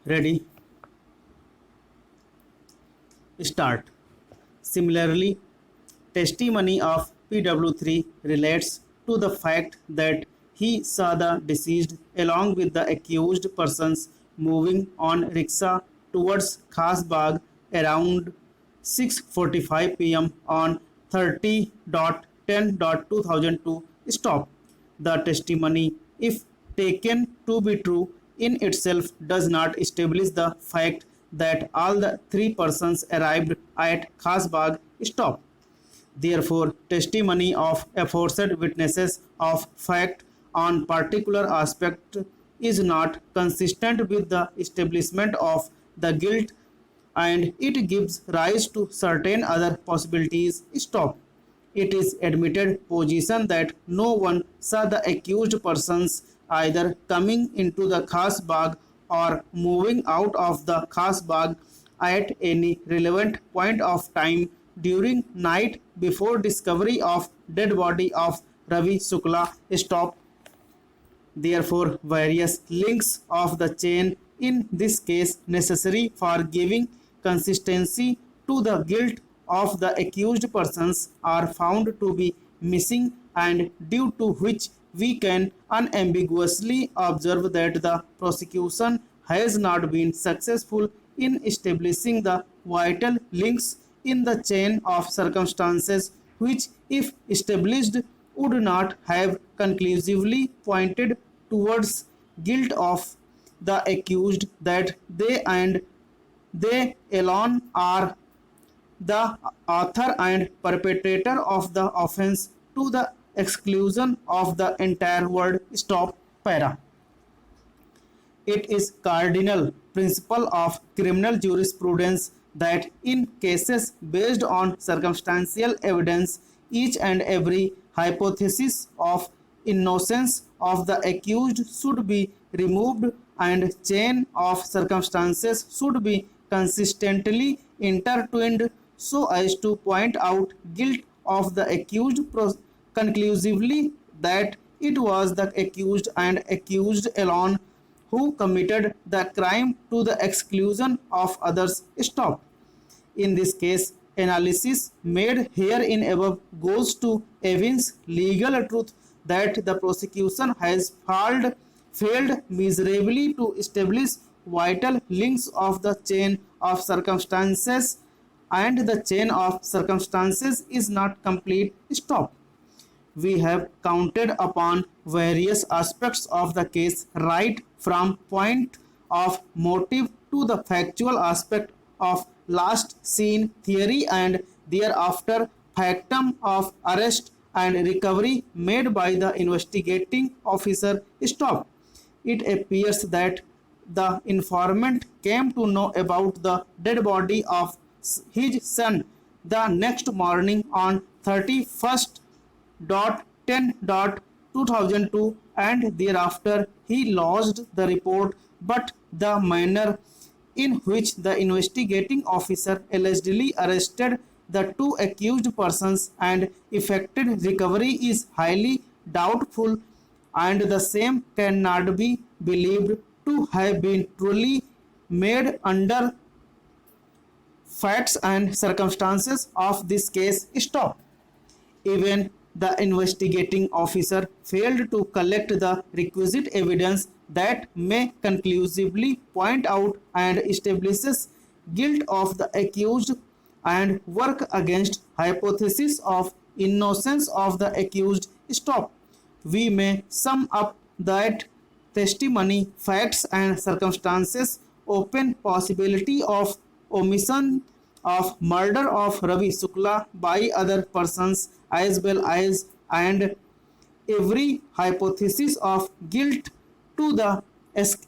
Ready? Start. Similarly, testimony of PW3 relates to the fact that he saw the deceased along with the accused persons moving on rickshaw towards Khasbagh around 6:45 p.m. on 30.10.2002. Stop. The testimony, if taken to be true in itself, does not establish the fact that all the three persons arrived at Khasbagh stop. Therefore, testimony of aforesaid witnesses of fact on particular aspect is not consistent with the establishment of the guilt, and it gives rise to certain other possibilities. Stop. It is admitted position that no one saw the accused persons either coming into the Khas Bagh or moving out of the Khas Bagh at any relevant point of time during night before discovery of dead body of Ravi Shukla. Stop. Therefore, various links of the chain in this case necessary for giving consistency to the guilt of the accused persons are found to be missing, and due to which we can unambiguously observe that the prosecution has not been successful in establishing the vital links in the chain of circumstances which, if established, would not have conclusively pointed towards guilt of the accused, that they and they alone are the author and perpetrator of the offense to the exclusion of the entire world. Stop. Para. It is cardinal principle of criminal jurisprudence that in cases based on circumstantial evidence, each and every hypothesis of innocence of the accused should be removed and chain of circumstances should be consistently intertwined so as to point out guilt of the accused conclusively, that it was the accused and accused alone who committed the crime to the exclusion of others. Stop. In this case, analysis made herein above goes to evince legal truth that the prosecution has failed miserably to establish vital links of the chain of circumstances, and the chain of circumstances is not complete. Stop. We have counted upon various aspects of the case, right from point of motive to the factual aspect of last seen theory and thereafter factum of arrest and recovery made by the investigating officer. Stop. It appears that the informant came to know about the dead body of his son the next morning on 31st.10.2002, and thereafter he lodged the report, but the manner in which the investigating officer allegedly arrested the two accused persons and effected recovery is highly doubtful, and the same cannot be believed to have been truly made under facts and circumstances of this case. Stop. Even the investigating officer failed to collect the requisite evidence that may conclusively point out and establishes guilt of the accused and work against hypothesis of innocence of the accused. Stop. We may sum up that testimony, facts and circumstances open possibility of omission of murder of Ravi Shukla by other persons as well as, and every hypothesis of guilt to the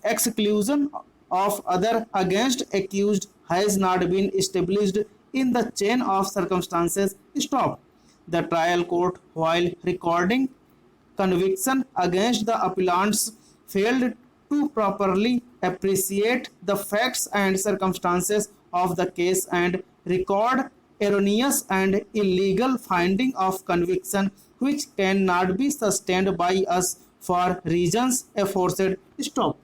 exclusion of other against accused has not been established in the chain of circumstances. Stop. The trial court, while recording conviction against the appellants, failed to properly appreciate the facts and circumstances of the case and record erroneous and illegal finding of conviction which cannot be sustained by us for reasons aforesaid. Stop.